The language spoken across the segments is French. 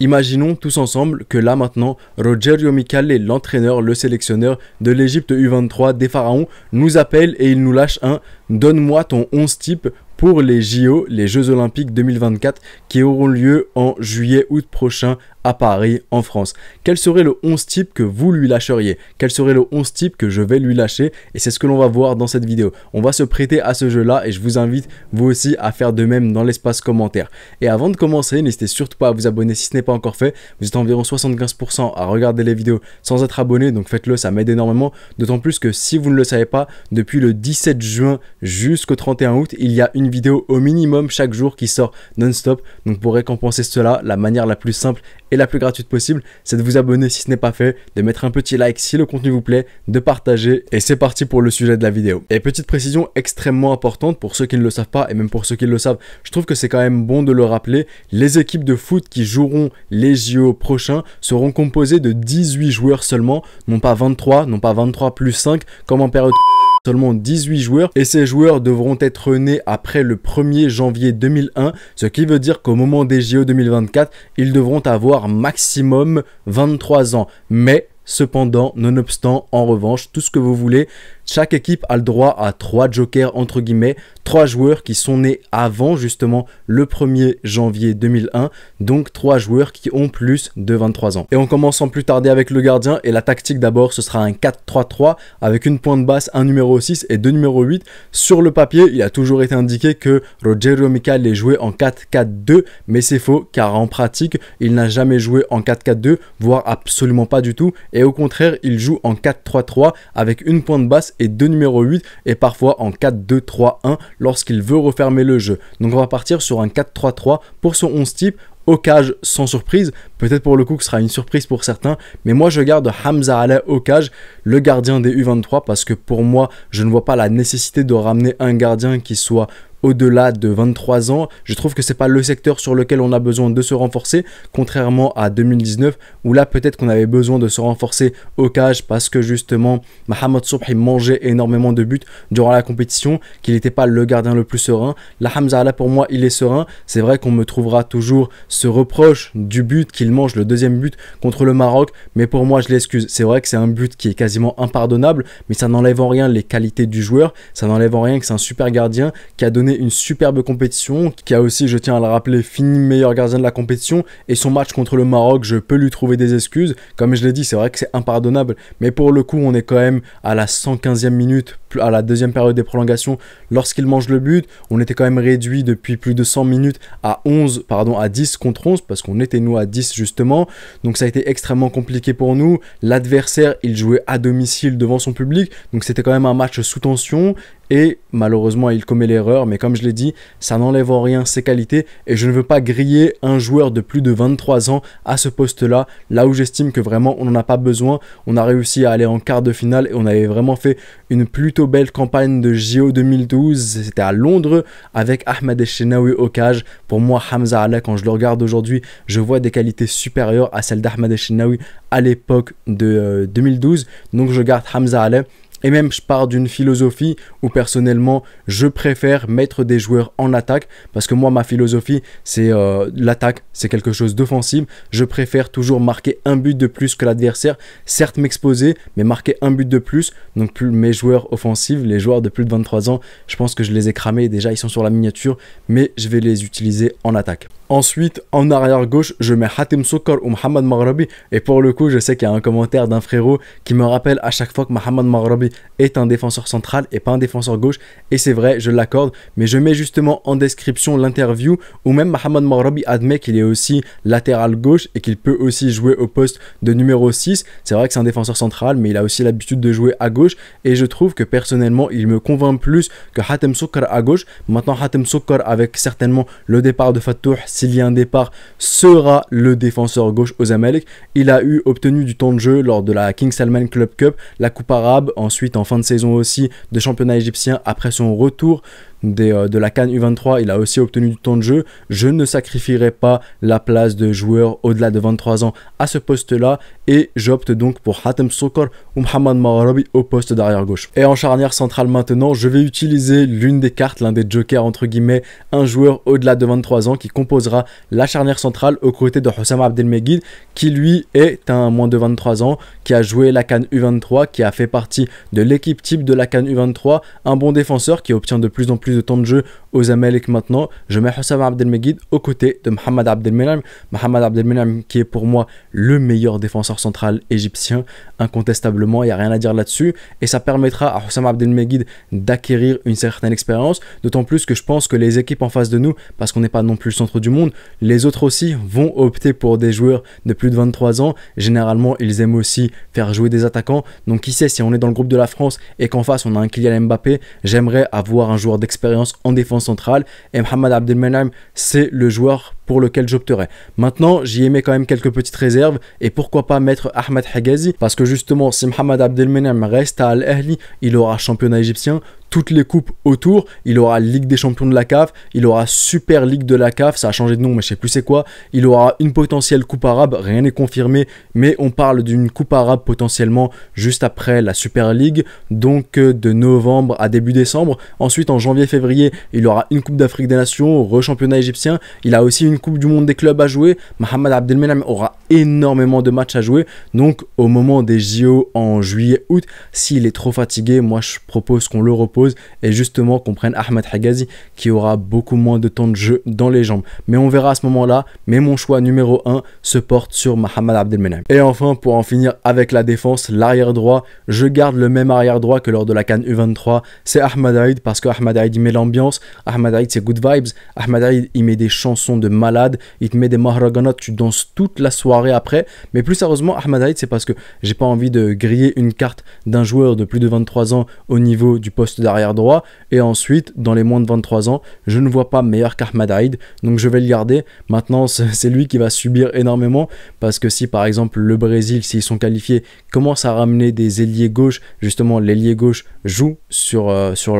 Imaginons tous ensemble que là maintenant, Rogerio Micali, l'entraîneur, le sélectionneur de l'Égypte U23 des Pharaons, nous appelle et il nous lâche un « Donne-moi ton 11 type » pour les JO, les Jeux Olympiques 2024 qui auront lieu en juillet-août prochain à Paris, en France. Quel serait le 11 type que vous lui lâcheriez? Quel serait le 11 type que je vais lui lâcher? Et c'est ce que l'on va voir dans cette vidéo. On va se prêter à ce jeu-là et je vous invite vous aussi à faire de même dans l'espace commentaire. Et avant de commencer, n'hésitez surtout pas à vous abonner si ce n'est pas encore fait. Vous êtes environ 75% à regarder les vidéos sans être abonné, donc faites-le, ça m'aide énormément. D'autant plus que si vous ne le savez pas, depuis le 17 juin jusqu'au 31 août, il y a une vidéo au minimum chaque jour qui sort non-stop. Donc pour récompenser cela, la manière la plus simple et la plus gratuite possible, c'est de vous abonner si ce n'est pas fait, de mettre un petit like si le contenu vous plaît, de partager et c'est parti pour le sujet de la vidéo. Et petite précision extrêmement importante pour ceux qui ne le savent pas et même pour ceux qui le savent, je trouve que c'est quand même bon de le rappeler, les équipes de foot qui joueront les JO prochains seront composées de 18 joueurs seulement, non pas 23, non pas 23 plus 5 comme en période seulement 18 joueurs et ces joueurs devront être nés après le 1er janvier 2001, ce qui veut dire qu'au moment des JO 2024, ils devront avoir maximum 23 ans. Mais cependant, nonobstant, en revanche, tout ce que vous voulez, chaque équipe a le droit à 3 jokers entre guillemets, 3 joueurs qui sont nés avant justement le 1er janvier 2001, donc 3 joueurs qui ont plus de 23 ans. Et on commence sans plus tarder avec le gardien et la tactique d'abord, ce sera un 4-3-3 avec une pointe basse, un numéro 6 et 2 numéros 8. Sur le papier, il a toujours été indiqué que Rogerio Micali jouait en 4-4-2, mais c'est faux car en pratique, il n'a jamais joué en 4-4-2, voire absolument pas du tout. Et au contraire, il joue en 4-3-3 avec une pointe basse et 2 numéros 8 et parfois en 4-2-3-1 lorsqu'il veut refermer le jeu. Donc on va partir sur un 4-3-3 pour son 11 type. Au cage sans surprise, peut-être pour le coup que ce sera une surprise pour certains, mais moi je garde Hamza Alai au cage, le gardien des U23, parce que pour moi je ne vois pas la nécessité de ramener un gardien qui soit au-delà de 23 ans. Je trouve que c'est pas le secteur sur lequel on a besoin de se renforcer, contrairement à 2019 où là peut-être qu'on avait besoin de se renforcer au cage parce que justement Mohamed Sobhi mangeait énormément de buts durant la compétition, qu'il n'était pas le gardien le plus serein. Là Hamza Alai pour moi il est serein. C'est vrai qu'on me trouvera toujours ce reproche du but qu'il mange, le deuxième but contre le Maroc, mais pour moi je l'excuse. C'est vrai que c'est un but qui est quasiment impardonnable, mais ça n'enlève en rien les qualités du joueur, ça n'enlève en rien que c'est un super gardien qui a donné une superbe compétition, qui a aussi, je tiens à le rappeler, fini meilleur gardien de la compétition, et son match contre le Maroc, je peux lui trouver des excuses. Comme je l'ai dit, c'est vrai que c'est impardonnable, mais pour le coup, on est quand même à la 115e minute, à la deuxième période des prolongations, lorsqu'il mange le but. On était quand même réduit depuis plus de 100 minutes à 10 contre 11, parce qu'on était nous à 10 justement, donc ça a été extrêmement compliqué pour nous. L'adversaire, il jouait à domicile devant son public, donc c'était quand même un match sous tension, et malheureusement il commet l'erreur, mais comme je l'ai dit, ça n'enlève en rien ses qualités et je ne veux pas griller un joueur de plus de 23 ans à ce poste là, là où j'estime que vraiment on n'en a pas besoin. On a réussi à aller en quart de finale et on avait vraiment fait une plutôt belle campagne de JO 2012, c'était à Londres avec Ahmed Elchenaoui au cage. Pour moi Hamza Alai, quand je le regarde aujourd'hui, je vois des qualités supérieures à celles d'Ahmed Elchenaoui à l'époque de 2012, donc je garde Hamza Alai. Et même je pars d'une philosophie où personnellement je préfère mettre des joueurs en attaque parce que moi ma philosophie c'est l'attaque, c'est quelque chose d'offensif. Je préfère toujours marquer un but de plus que l'adversaire, certes m'exposer mais marquer un but de plus. Donc mes joueurs offensifs, les joueurs de plus de 23 ans, je pense que je les ai cramés, déjà ils sont sur la miniature, mais je vais les utiliser en attaque. Ensuite, en arrière gauche, je mets Hatem Soukar ou Mohamed Maghrabi. Et pour le coup, je sais qu'il y a un commentaire d'un frérot qui me rappelle à chaque fois que Mohamed Maghrabi est un défenseur central et pas un défenseur gauche. Et c'est vrai, je l'accorde. Mais je mets justement en description l'interview où même Mohamed Maghrabi admet qu'il est aussi latéral gauche et qu'il peut aussi jouer au poste de numéro 6. C'est vrai que c'est un défenseur central, mais il a aussi l'habitude de jouer à gauche. Et je trouve que personnellement, il me convainc plus que Hatem Soukar à gauche. Maintenant, Hatem Soukar avec certainement le départ de Fattouh, s'il y a un départ, sera le défenseur gauche aux Zamalek. Il a obtenu du temps de jeu lors de la King Salman Club Cup, la Coupe arabe, ensuite en fin de saison aussi de championnat égyptien après son retour de la CAN U23, il a aussi obtenu du temps de jeu. Je ne sacrifierai pas la place de joueurs au-delà de 23 ans à ce poste-là et j'opte donc pour Hatem Sokor ou Mohamed Maghrabi au poste d'arrière gauche. Et en charnière centrale maintenant, je vais utiliser l'une des cartes, l'un des jokers entre guillemets, un joueur au-delà de 23 ans qui composera la charnière centrale aux côtés de Hossam Abdelmejid qui lui est un moins de 23 ans, qui a joué la CAN U23, qui a fait partie de l'équipe type de la CAN U23, un bon défenseur qui obtient de plus en plus de temps de jeu aux Zamalek maintenant. Je mets Hossam Abdelmejid aux côtés de Mohamed Abdelmenam. Mohamed Abdelmenam qui est pour moi le meilleur défenseur central égyptien, incontestablement, il n'y a rien à dire là-dessus. Et ça permettra à Hossam Abdelmejid d'acquérir une certaine expérience, d'autant plus que je pense que les équipes en face de nous, parce qu'on n'est pas non plus le centre du monde, les autres aussi vont opter pour des joueurs de plus de 23 ans. Généralement, ils aiment aussi faire jouer des attaquants. Donc qui sait, si on est dans le groupe de la France et qu'en face on a un Kylian Mbappé, j'aimerais avoir un joueur d'expérience en défense centrale. Et Mohamed Abdelmenam, c'est le joueur pour lequel j'opterais. Maintenant, j'y ai mis quand même quelques petites réserves et pourquoi pas mettre Ahmed Hegazi, parce que justement, si Mohamed Abdelmenam reste à Al Ahly, il aura championnat égyptien, toutes les coupes autour, il aura Ligue des champions de la CAF, il aura Super Ligue de la CAF, ça a changé de nom mais je sais plus c'est quoi, il aura une potentielle coupe arabe, rien n'est confirmé, mais on parle d'une coupe arabe potentiellement juste après la Super League, donc de novembre à début décembre. Ensuite en janvier-février, il aura une coupe d'Afrique des Nations, re-championnat égyptien, il a aussi une coupe du monde des clubs à jouer. Mohamed Abdelmenam aura énormément de matchs à jouer, donc au moment des JO en juillet-août, s'il est trop fatigué, moi je propose qu'on le repose et justement qu'on prenne Ahmed Hegazi qui aura beaucoup moins de temps de jeu dans les jambes. Mais on verra à ce moment-là, mais mon choix numéro 1 se porte sur Mohamed Abdelmenam. Et enfin, pour en finir avec la défense, l'arrière droit, je garde le même arrière droit que lors de la CAN U23, c'est Ahmed Aïd, parce que Ahmed Aïd il met l'ambiance, Ahmed Aïd c'est good vibes, Ahmed Aïd il met des chansons de malade, il te met des mahraganat, tu danses toute la soirée après. Mais plus sérieusement, Ahmed Aïd c'est parce que j'ai pas envie de griller une carte d'un joueur de plus de 23 ans au niveau du poste d'arrière droit, et ensuite dans les moins de 23 ans je ne vois pas meilleur qu'Ahmed Aïd, donc je vais le garder. Maintenant c'est lui qui va subir énormément, parce que si par exemple le Brésil, s'ils sont qualifiés, commence à ramener des ailiers gauche, justement l'ailier gauche joue sur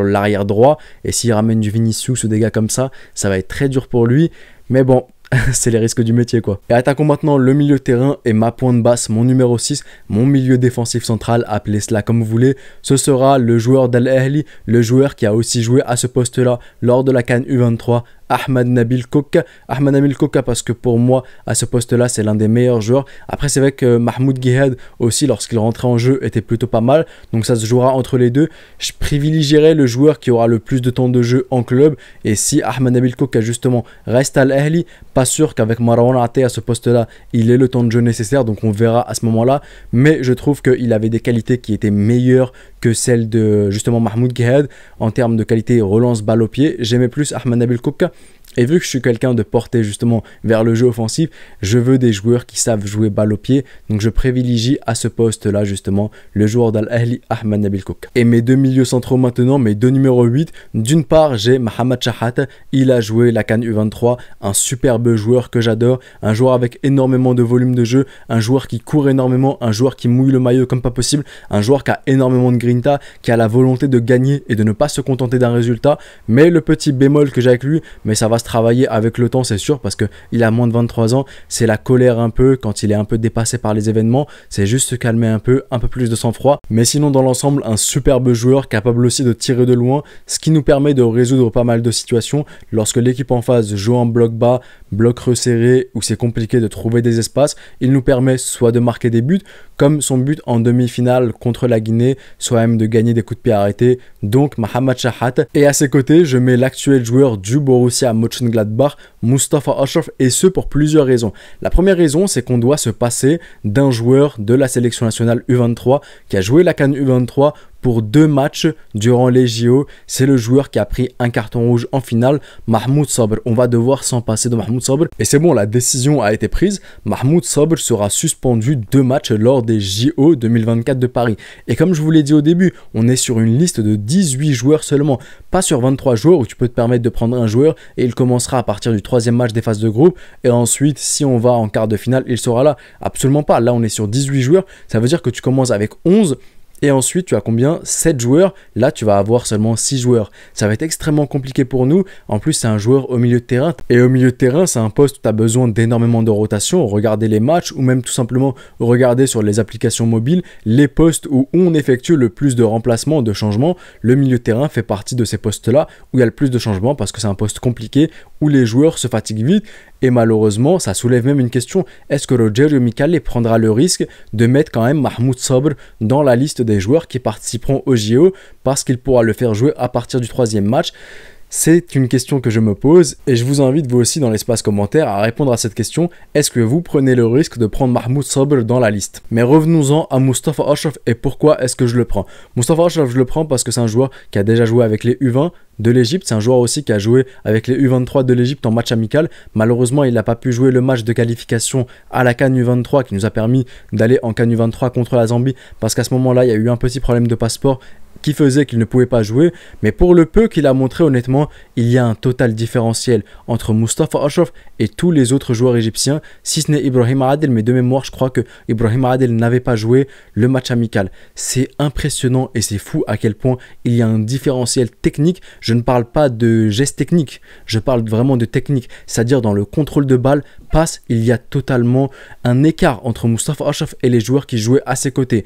l'arrière droit, et s'il ramène du Vinicius ou des gars comme ça va être très dur pour lui, mais bon c'est les risques du métier quoi. Et attaquons maintenant le milieu de terrain et ma pointe basse, mon numéro 6, mon milieu défensif central, appelez cela comme vous voulez. Ce sera le joueur d'Al Ahly, le joueur qui a aussi joué à ce poste là lors de la CAN U23, Ahmed Nabil Koka. Ahmed Nabil Koka parce que pour moi à ce poste là c'est l'un des meilleurs joueurs. Après c'est vrai que Mahmoud Guéhed aussi lorsqu'il rentrait en jeu était plutôt pas mal, donc ça se jouera entre les deux. Je privilégierai le joueur qui aura le plus de temps de jeu en club, et si Ahmed Nabil Koka justement reste à l'Ahly, pas sûr qu'avec Marwan Até à ce poste là il ait le temps de jeu nécessaire, donc on verra à ce moment là, mais je trouve qu'il avait des qualités qui étaient meilleures que celles de justement Mahmoud Guéhed en termes de qualité relance balle au pied. J'aimais plus Ahmed Nabil Koka. Et vu que je suis quelqu'un de porté justement vers le jeu offensif, je veux des joueurs qui savent jouer balle au pied. Donc je privilégie à ce poste-là justement le joueur d'Al Ahly, Ahmed Nabil Koka. Et mes deux milieux centraux maintenant, mes deux numéros 8. D'une part, j'ai Mohamed Chahat. Il a joué la CAN U23, un superbe joueur que j'adore. Un joueur avec énormément de volume de jeu, un joueur qui court énormément, un joueur qui mouille le maillot comme pas possible, un joueur qui a énormément de grinta, qui a la volonté de gagner et de ne pas se contenter d'un résultat. Mais le petit bémol que j'ai avec lui, mais ça va se travailler avec le temps c'est sûr, parce qu'il a moins de 23 ans, c'est la colère un peu quand il est un peu dépassé par les événements, c'est juste se calmer un peu plus de sang-froid, mais sinon dans l'ensemble un superbe joueur capable aussi de tirer de loin, ce qui nous permet de résoudre pas mal de situations lorsque l'équipe en face joue en bloc bas, bloc resserré, où c'est compliqué de trouver des espaces. Il nous permet soit de marquer des buts, comme son but en demi-finale contre la Guinée, soit même de gagner des coups de pied arrêtés, donc Mohamed Chahat. Et à ses côtés, je mets l'actuel joueur du Borussia Mönchengladbach, Mustafa Ashraf, et ce pour plusieurs raisons. La première raison, c'est qu'on doit se passer d'un joueur de la sélection nationale U23 qui a joué la CAN U23 pour 2 matchs durant les JO. C'est le joueur qui a pris un carton rouge en finale, Mahmoud Sabr. On va devoir s'en passer de Mahmoud Sabr. Et c'est bon, la décision a été prise. Mahmoud Sabr sera suspendu 2 matchs lors des JO 2024 de Paris. Et comme je vous l'ai dit au début, on est sur une liste de 18 joueurs seulement. Pas sur 23 joueurs où tu peux te permettre de prendre un joueur et il commencera à partir du 3e match des phases de groupe. Et ensuite, si on va en quart de finale, il sera là. Absolument pas. Là, on est sur 18 joueurs. Ça veut dire que tu commences avec 11. Et ensuite, tu as combien? 7 joueurs. Là, tu vas avoir seulement 6 joueurs. Ça va être extrêmement compliqué pour nous. En plus, c'est un joueur au milieu de terrain. Et au milieu de terrain, c'est un poste où tu as besoin d'énormément de rotation. Regardez les matchs ou même tout simplement regarder sur les applications mobiles les postes où on effectue le plus de remplacements, de changements. Le milieu de terrain fait partie de ces postes-là où il y a le plus de changements parce que c'est un poste compliqué où les joueurs se fatiguent vite. Et malheureusement, ça soulève même une question. Est-ce que Rogerio Micallé prendra le risque de mettre quand même Mahmoud Sabr dans la liste des joueurs qui participeront au JO parce qu'il pourra le faire jouer à partir du 3e match? C'est une question que je me pose et je vous invite vous aussi dans l'espace commentaire à répondre à cette question. Est-ce que vous prenez le risque de prendre Mahmoud Sabr dans la liste? Mais revenons-en à Mustafa Achraf et pourquoi est-ce que je le prends? Mustafa Achraf, je le prends parce que c'est un joueur qui a déjà joué avec les U20 de l'Égypte. C'est un joueur aussi qui a joué avec les U23 de l'Égypte en match amical. Malheureusement, il n'a pas pu jouer le match de qualification à la CAN U23 qui nous a permis d'aller en CAN U23 contre la Zambie parce qu'à ce moment-là, il y a eu un petit problème de passeport qui faisait qu'il ne pouvait pas jouer, mais pour le peu qu'il a montré, honnêtement, il y a un total différentiel entre Mustafa Achraf et tous les autres joueurs égyptiens, si ce n'est Ibrahim Adel, mais de mémoire, je crois que Ibrahim Adel n'avait pas joué le match amical. C'est impressionnant et c'est fou à quel point il y a un différentiel technique. Je ne parle pas de gestes techniques, je parle vraiment de technique, c'est-à-dire dans le contrôle de balle, passe, il y a totalement un écart entre Mustafa Achraf et les joueurs qui jouaient à ses côtés.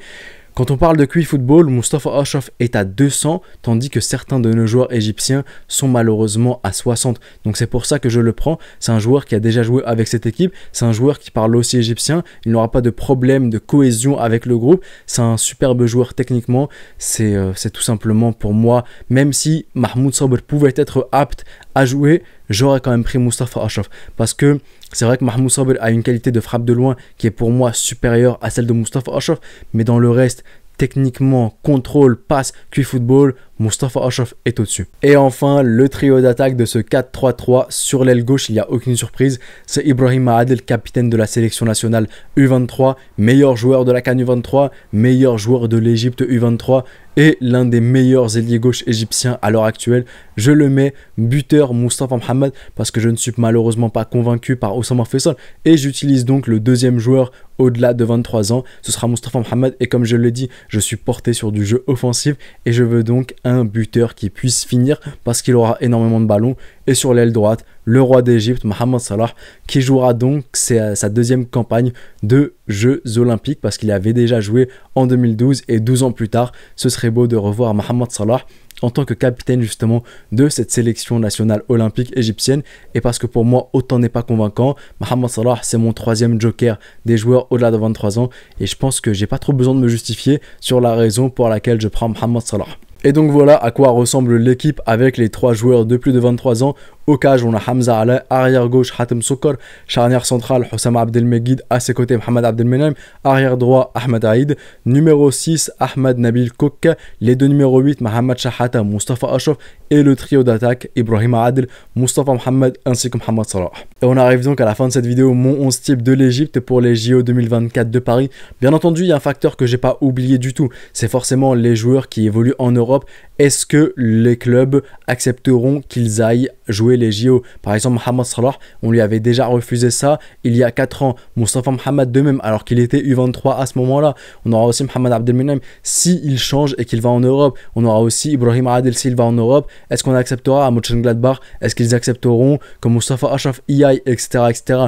Quand on parle de QI Football, Mustafa Achraf est à 200, tandis que certains de nos joueurs égyptiens sont malheureusement à 60. Donc c'est pour ça que je le prends. C'est un joueur qui a déjà joué avec cette équipe. C'est un joueur qui parle aussi égyptien. Il n'aura pas de problème de cohésion avec le groupe. C'est un superbe joueur techniquement. C'est tout simplement pour moi, même si Mahmoud Sabr pouvait être apte à jouer, j'aurais quand même pris Mustafa Achraf. Parce que c'est vrai que Mahmoud Sabr a une qualité de frappe de loin qui est pour moi supérieure à celle de Mustafa Achraf. Mais dans le reste, techniquement, contrôle, passe, QI Football, Mustafa Achraf est au-dessus. Et enfin, le trio d'attaque de ce 4-3-3 sur l'aile gauche, il n'y a aucune surprise. C'est Ibrahim Adel, capitaine de la sélection nationale U23, meilleur joueur de la CAN U23, meilleur joueur de l'Égypte U23 et l'un des meilleurs ailiers gauche égyptiens à l'heure actuelle. Je le mets buteur Mustafa Mohamed parce que je ne suis malheureusement pas convaincu par Oussama Faisal et j'utilise donc le deuxième joueur au-delà de 23 ans. Ce sera Mustafa Mohamed et comme je l'ai dit, je suis porté sur du jeu offensif et je veux donc un buteur qui puisse finir parce qu'il aura énormément de ballons. Et sur l'aile droite, le roi d'Égypte, Mohamed Salah, qui jouera donc sa deuxième campagne de Jeux Olympiques parce qu'il avait déjà joué en 2012 et 12 ans plus tard. Ce serait beau de revoir Mohamed Salah en tant que capitaine justement de cette sélection nationale olympique égyptienne et parce que pour moi autant n'est pas convaincant. Mohamed Salah c'est mon troisième joker des joueurs au-delà de 23 ans et je pense que j'ai pas trop besoin de me justifier sur la raison pour laquelle je prends Mohamed Salah. Et donc voilà à quoi ressemble l'équipe avec les 3 joueurs de plus de 23 ans. Au cage, on a Hamza Alaa, arrière gauche Hatem Soukar, charnière centrale Hossam Abdelmegid, à ses côtés Mohamed Abdelmenem, arrière droit Ahmed Aïd, numéro 6 Ahmed Nabil Kokka, les deux numéro 8 Mohamed Shahata, Mustafa Achraf et le trio d'attaque Ibrahim Adel, Mustafa Mohamed ainsi que Mohamed Salah. Et on arrive donc à la fin de cette vidéo, mon 11 type de l'Égypte pour les JO 2024 de Paris. Bien entendu, il y a un facteur que j'ai pas oublié du tout, c'est forcément les joueurs qui évoluent en Europe. Est-ce que les clubs accepteront qu'ils aillent jouer les JO? Par exemple, Mohamed Salah, on lui avait déjà refusé ça il y a 4 ans. Mustafa Mohamed de même, alors qu'il était U23 à ce moment-là. On aura aussi Mohamed Abdelmenem s'il change et qu'il va en Europe. On aura aussi Ibrahim Adel s'il va en Europe. Est-ce qu'on acceptera à Mönchengladbach? Est-ce qu'ils accepteront que Mustafa Achraf y aille, etc., etc.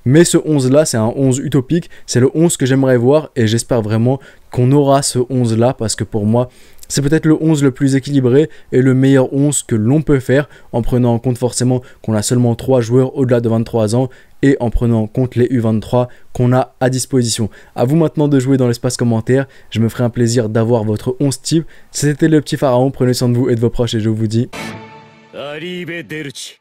Mais ce 11 là, c'est un 11 utopique. C'est le 11 que j'aimerais voir et j'espère vraiment qu'on aura ce 11 là parce que pour moi, c'est peut-être le 11 le plus équilibré et le meilleur 11 que l'on peut faire en prenant en compte forcément qu'on a seulement 3 joueurs au-delà de 23 ans et en prenant en compte les U23 qu'on a à disposition. À vous maintenant de jouer dans l'espace commentaire. Je me ferai un plaisir d'avoir votre 11 type. C'était le petit pharaon. Prenez soin de vous et de vos proches et je vous dis... Arrivederci.